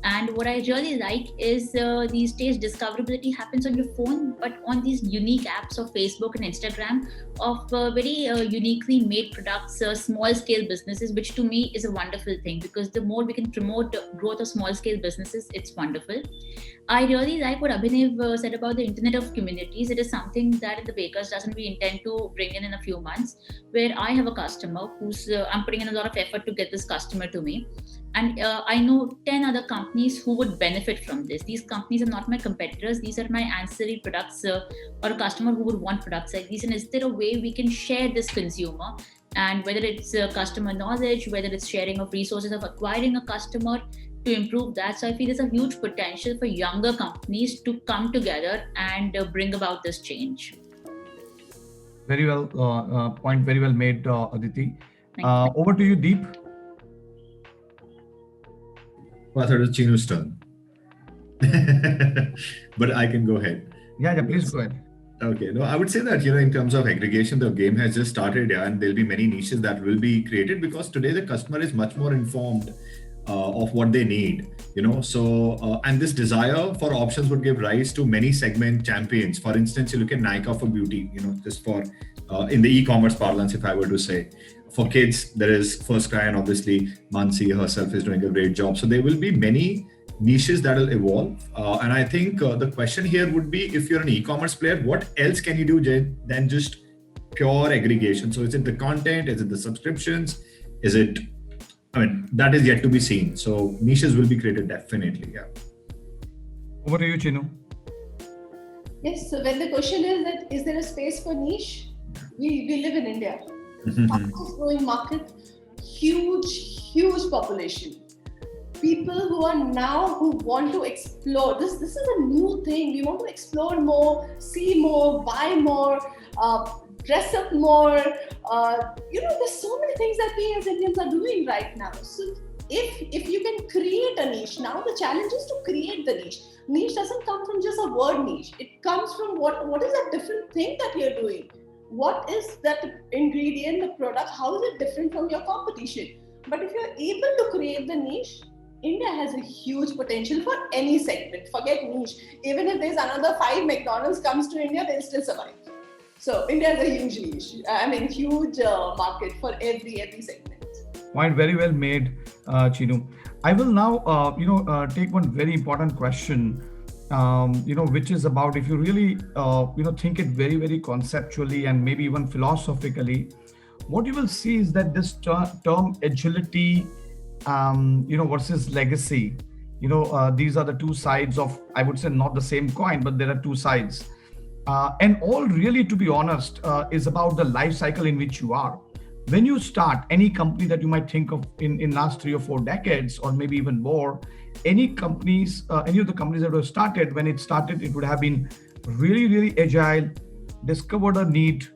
And what I really like is these days discoverability happens on your phone, but on these unique apps of Facebook and Instagram of very uniquely made products, small scale businesses, which to me is a wonderful thing, because the more we can promote growth of small scale businesses, it's wonderful. I really like what Abhinav said about the Internet of Communities. It is something that in the Bakers doesn't we intend to bring in a few months, where I have a customer who's I'm putting in a lot of effort to get this customer to me. And I know 10 other companies who would benefit from this. These companies are not my competitors. These are my ancillary products or a customer who would want products like these. And is there a way we can share this consumer? And whether it's customer knowledge, whether it's sharing of resources of acquiring a customer to improve that. So I feel there's a huge potential for younger companies to come together and bring about this change. Very well, point very well made, Aditi. Over to you, Deep. Well, I thought it was Chinu's turn. But I can go ahead. Yeah, please go ahead. Okay, no, I would say that, in terms of aggregation, the game has just started, and there'll be many niches that will be created, because today the customer is much more informed of what they need, so and this desire for options would give rise to many segment champions. For instance, you look at Nike for beauty, just for in the e-commerce parlance, if I were to say. For kids, there is First Cry, and obviously Mansi herself is doing a great job. So there will be many niches that will evolve. And I think the question here would be, if you're an e-commerce player, what else can you do than just pure aggregation? So is it the content? Is it the subscriptions? Is it, that is yet to be seen. So niches will be created definitely. Yeah. Over to you, Chinu. Yes, so when the question is that, is there a space for niche? We live in India. Fastest growing market, huge population. People who want to explore. This is a new thing. We want to explore more, see more, buy more, dress up more. There's so many things that we as Indians are doing right now. So if you can create a niche, now the challenge is to create the niche. Niche doesn't come from just a word niche. It comes from what is that different thing that you're doing? What is that ingredient, the product? How is it different from your competition? But if you're able to create the niche, India has a huge potential for any segment. Forget niche. Even if there's another 5 McDonald's comes to India, they'll still survive. So India has a huge niche. Huge market for every segment. Point very well made, Chinu. I will now, take one very important question. Which is about, if you really, think it very, very conceptually and maybe even philosophically, what you will see is that this term agility, versus legacy, these are the two sides of, I would say, not the same coin, but there are two sides. And all really, to be honest, is about the life cycle in which you are. When you start any company that you might think of in last 3 or 4 decades, or maybe even more, any of the companies that were started, when it started, it would have been really, really agile, discovered a need,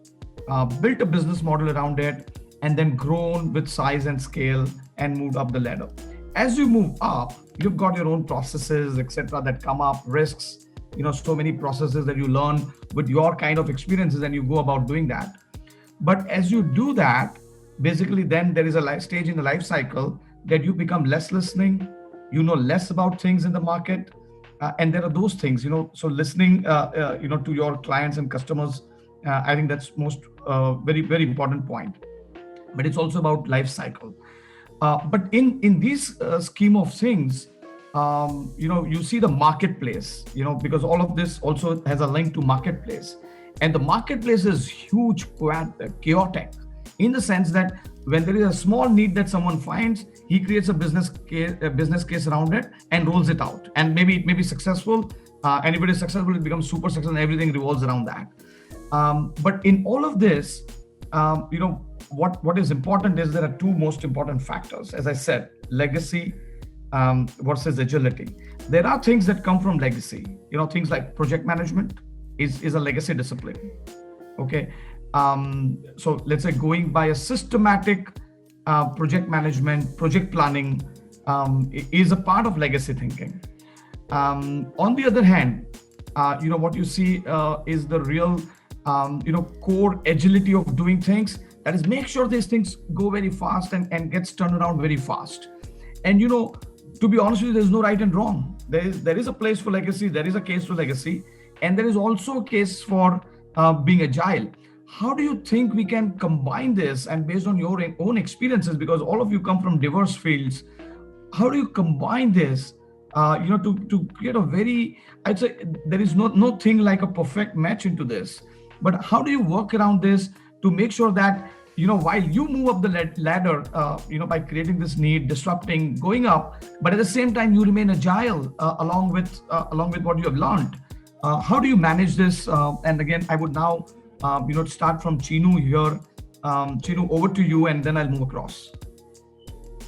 built a business model around it, and then grown with size and scale and moved up the ladder. As you move up, you've got your own processes, etc., that come up, risks, so many processes that you learn with your kind of experiences, and you go about doing that. But as you do that, basically then there is a stage in the life cycle that you become less listening, you know less about things in the market, and there are those things, so listening to your clients and customers, I think that's most very, very important point. But it's also about life cycle. But in these scheme of things, you see the marketplace, because all of this also has a link to marketplace, and the marketplace is huge, chaotic, in the sense that when there is a small need that someone finds, he creates a business case around it and rolls it out, and maybe it may be successful. And if it is successful, it becomes super successful, and everything revolves around that. But in all of this, what is important is there are two most important factors, as I said: legacy versus agility. There are things that come from legacy, things like project management is a legacy discipline. Okay. So let's say going by a systematic project management, project planning is a part of legacy thinking. On the other hand, what you see is the real, core agility of doing things. That is, make sure these things go very fast and gets turned around very fast. And, to be honest with you, there's no right and wrong. There is a place for legacy. There is a case for legacy. And there is also a case for being agile. How do you think we can combine this? And based on your own experiences, because all of you come from diverse fields, how do you combine this, to get a very, I'd say there is no thing like a perfect match into this, but how do you work around this to make sure that, while you move up the ladder, by creating this need, disrupting, going up, but at the same time, you remain agile along with what you have learned. How do you manage this? And again, I would now, start from Chinu here. Chinu, over to you, and then I'll move across.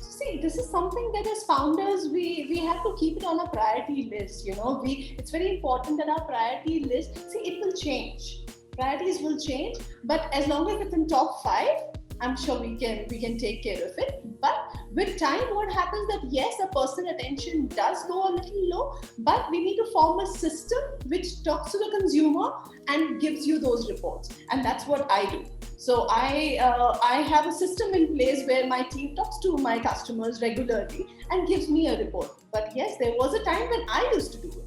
See, this is something that as founders, we have to keep it on a priority list. It's very important that our priority list, it will change. Priorities will change, but as long as it's in top 5, I'm sure we can take care of it. But with time, what happens that yes, the person attention does go a little low, but we need to form a system which talks to the consumer and gives you those reports. And that's what I do. So I have a system in place where my team talks to my customers regularly and gives me a report. But yes, there was a time when I used to do it.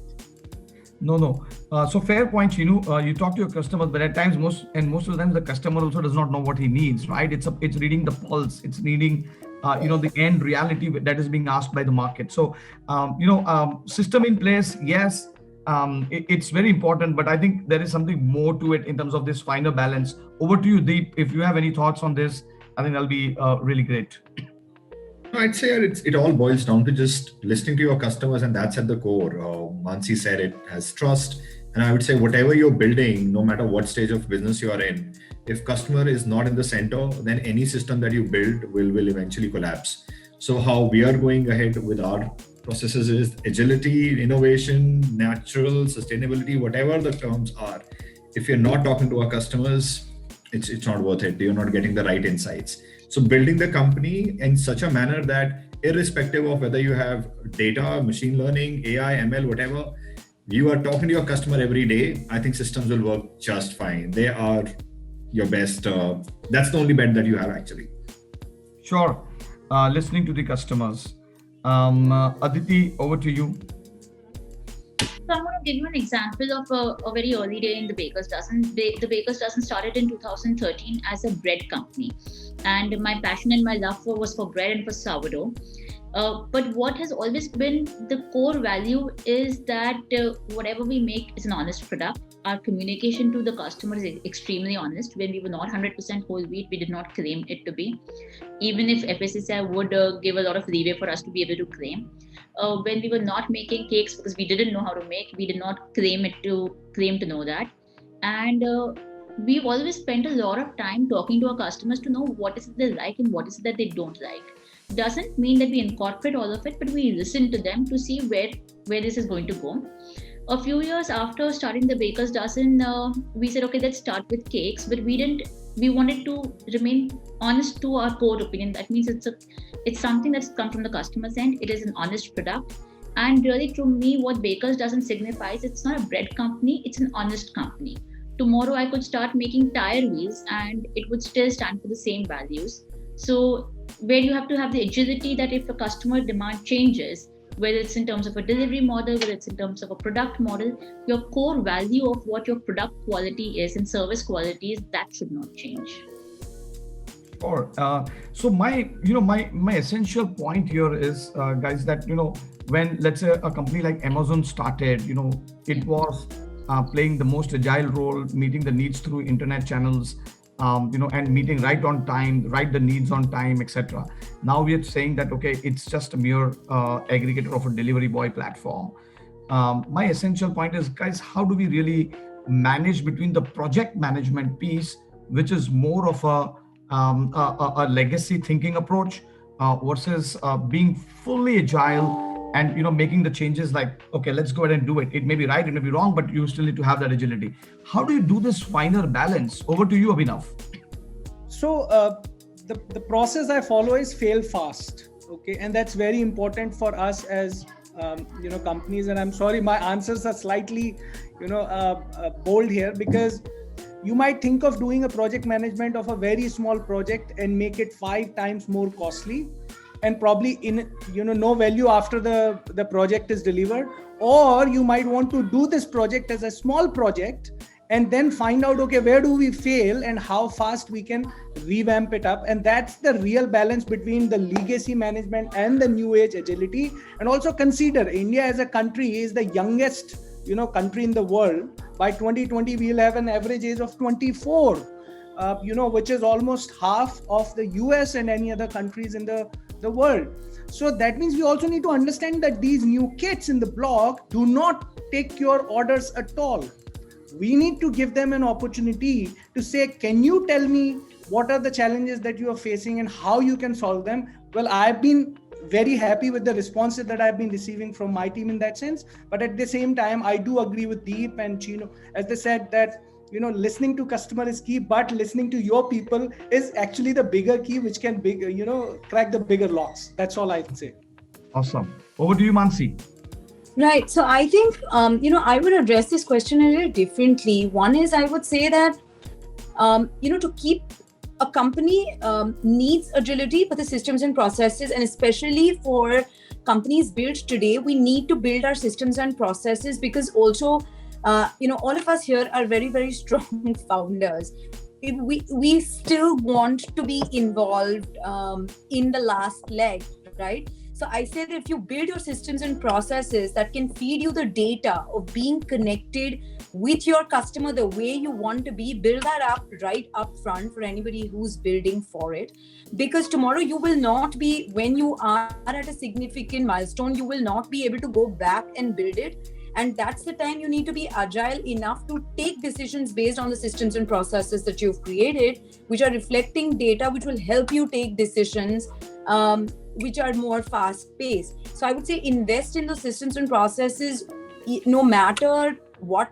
No. So fair point, Chinu. You talk to your customers, but at times, most of the time, the customer also does not know what he needs, right? It's reading the pulse. It's needing, the end reality that is being asked by the market. So, system in place, yes, it's very important, but I think there is something more to it in terms of this finer balance. Over to you, Deep. If you have any thoughts on this, I think that'll be really great. I'd say it all boils down to just listening to your customers, and that's at the core. Mansi said it has trust. And I would say whatever you're building, no matter what stage of business you are in, if customer is not in the center, then any system that you build will eventually collapse. So how we are going ahead with our processes is agility, innovation, natural, sustainability, whatever the terms are. If you're not talking to our customers, it's not worth it. You're not getting the right insights. So building the company in such a manner that irrespective of whether you have data, machine learning, AI, ML, whatever, you are talking to your customer every day, I think systems will work just fine. They are your best. That's the only bet that you have, actually. Sure. Listening to the customers. Aditi, over to you. So I'm going to give you an example of a very early day in the Baker's Dozen. The Baker's Dozen started in 2013 as a bread company. And my passion and my love was for bread and for sourdough. But what has always been the core value is that whatever we make is an honest product. Our communication to the customer is extremely honest. When we were not 100% whole wheat, we did not claim it to be. Even if FSSAI would give a lot of leeway for us to be able to claim. When we were not making cakes because we didn't know how to make, we did not claim to know that. And we've always spent a lot of time talking to our customers to know what is it they like and what is it that they don't like. Doesn't mean that we incorporate all of it, but we listen to them to see where this is going to go. A few years after starting the Baker's Dozen, we said, okay, let's start with cakes, but we wanted to remain honest to our core opinion. That means it's something that's come from the customer's end. It is an honest product. And really, to me, what Baker's Dozen signifies, it's not a bread company, it's an honest company. Tomorrow, I could start making tire wheels and it would still stand for the same values. So where you have to have the agility that if a customer demand changes, whether it's in terms of a delivery model, whether it's in terms of a product model, your core value of what your product quality is and service quality is, that should not change. Sure. So my essential point here is, guys, that when, let's say, a company like Amazon started, it was playing the most agile role, meeting the needs through internet channels, and meeting right on time, right the needs on time, etc. Now we are saying that, okay, it's just a mere aggregator of a delivery boy platform. My essential point is, guys, how do we really manage between the project management piece, which is more of a legacy thinking approach, versus being fully agile and making the changes like, okay, let's go ahead and do it. It may be right, it may be wrong, but you still need to have that agility. How do you do this finer balance? Over to you, Abhinav. So the process I follow is fail fast. Okay, and that's very important for us as companies. And I'm sorry, my answers are slightly bold here, because you might think of doing a project management of a very small project and make it 5 times more costly, and probably in no value after the project is delivered. Or you might want to do this project as a small project and then find out, okay, where do we fail and how fast we can revamp it up. And that's the real balance between the legacy management and the new age agility. And also consider, India as a country is the youngest country in the world. By 2020 we'll have an average age of 24, which is almost half of the US and any other countries in the world. So that means we also need to understand that these new kids in the block do not take your orders at all. We need to give them an opportunity to say, can you tell me what are the challenges that you are facing and how you can solve them? Well, I've been very happy with the responses that I've been receiving from my team in that sense. But at the same time, I do agree with Deep and Chinu, as they said that, listening to customer is key, but listening to your people is actually the bigger key, which can crack the bigger locks. That's all I'd say. Awesome. Over to you, Mansi. Right. So I think, I would address this question a little differently. One is, I would say that, to keep a company needs agility for the systems and processes, and especially for companies built today, we need to build our systems and processes, because also, all of us here are very, very strong founders. We still want to be involved in the last leg, right? So I say that if you build your systems and processes that can feed you the data of being connected with your customer the way you want to be, build that up right up front for anybody who's building for it. Because tomorrow you will not be, when you are at a significant milestone, you will not be able to go back and build it. And that's the time you need to be agile enough to take decisions based on the systems and processes that you've created, which are reflecting data, which will help you take decisions which are more fast-paced. So I would say invest in those systems and processes, no matter what,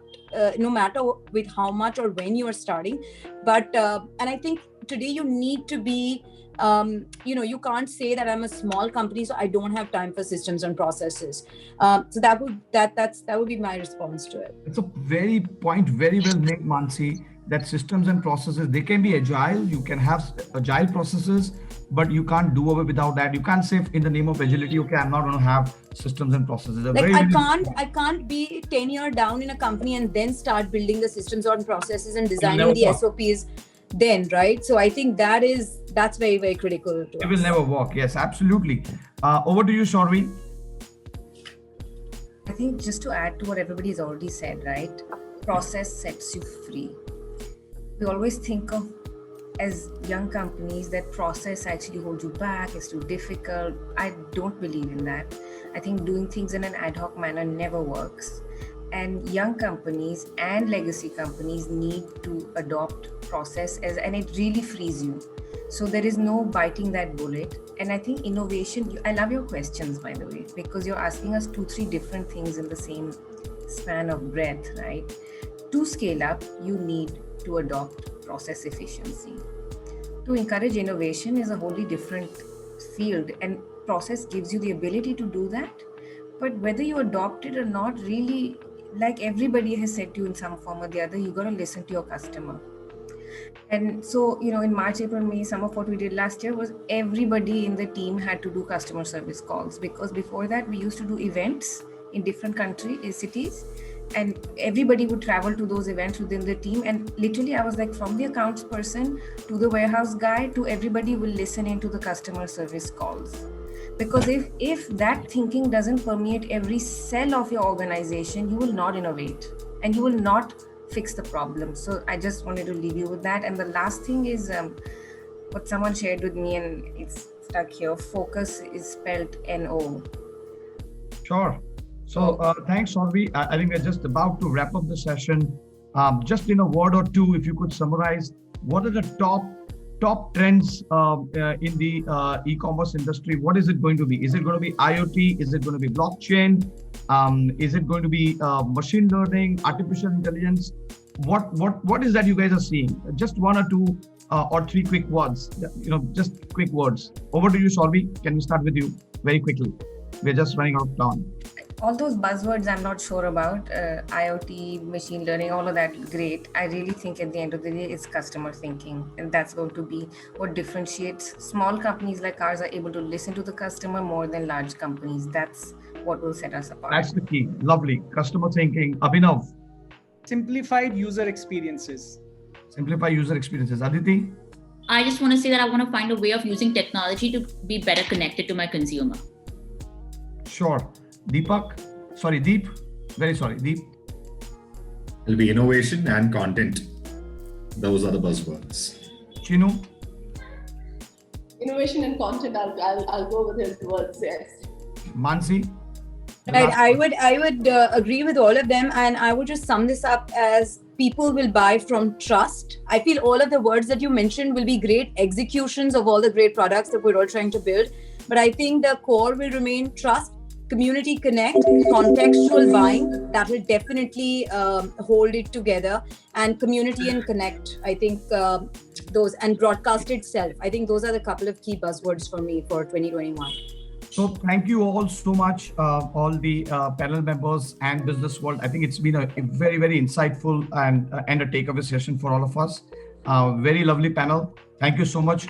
no matter with how much or when you are starting. But and I think today you need to be, you can't say that I'm a small company, so I don't have time for systems and processes. So that would be my response to it. It's a very well made, Mansi, that systems and processes, they can be agile. You can have agile processes, but you can't do away without that. You can't say in the name of agility, okay, I'm not going to have systems and processes. Like I can't be 10 years down in a company and then start building the systems and processes and designing the SOPs then, right? So I think that's very, very critical to us. It will never work. Yes, absolutely. Over to you, Shauravi. I think just to add to what everybody's already said, right? Process sets you free. We always think of, as young companies, that process actually holds you back, it's too difficult. I don't believe in that. I think doing things in an ad hoc manner never works. And young companies and legacy companies need to adopt process and it really frees you. So there is no biting that bullet. And I think innovation, I love your questions, by the way, because you're asking us 2-3 different things in the same span of breadth, right? To scale up, you need to adopt process efficiency. To encourage innovation is a wholly different field, and process gives you the ability to do that. But whether you adopt it or not, really, like everybody has said to you in some form or the other, you got to listen to your customer. And so, in March, April, May, some of what we did last year was everybody in the team had to do customer service calls, because before that we used to do events in different cities, and everybody would travel to those events within the team. And literally I was like, from the accounts person to the warehouse guy to everybody will listen into the customer service calls. Because if that thinking doesn't permeate every cell of your organization, you will not innovate and you will not fix the problem. So I just wanted to leave you with that. And the last thing is what someone shared with me, and it's stuck here. Focus is spelled N-O. Sure. So thanks, Shauravi. I think we're just about to wrap up the session. Just in a word or two, if you could summarize, what are the top trends in the e-commerce industry? What is it going to be? Is it going to be IoT? Is it going to be blockchain? Is it going to be machine learning, artificial intelligence? What is that you guys are seeing? Just one or two or three quick words. Just quick words. Over to you, Shauravi. Can we start with you very quickly? We're just running out of time. All those buzzwords I'm not sure about, IoT, machine learning, all of that, great. I really think at the end of the day, it's customer thinking. And that's going to be what differentiates small companies like ours are able to listen to the customer more than large companies. That's what will set us apart. That's the key. Lovely. Customer thinking. Abhinav. Simplified user experiences. Simplify user experiences. Aditi. I just want to say that I want to find a way of using technology to be better connected to my consumer. Sure. Deep. Very sorry, Deep. It'll be innovation and content. Those are the buzzwords. Chinu. Innovation and content. I'll go with his words. Yes. Mansi. Right, I would agree with all of them, and I would just sum this up as people will buy from trust. I feel all of the words that you mentioned will be great executions of all the great products that we're all trying to build, but I think the core will remain trust, community connect, contextual buying. That will definitely hold it together, and community and connect. I think those, and broadcast itself. I think those are the couple of key buzzwords for me for 2021. So thank you all so much, all the panel members and business world. I think it's been a very, very insightful and a takeaway session for all of us. Very lovely panel. Thank you so much.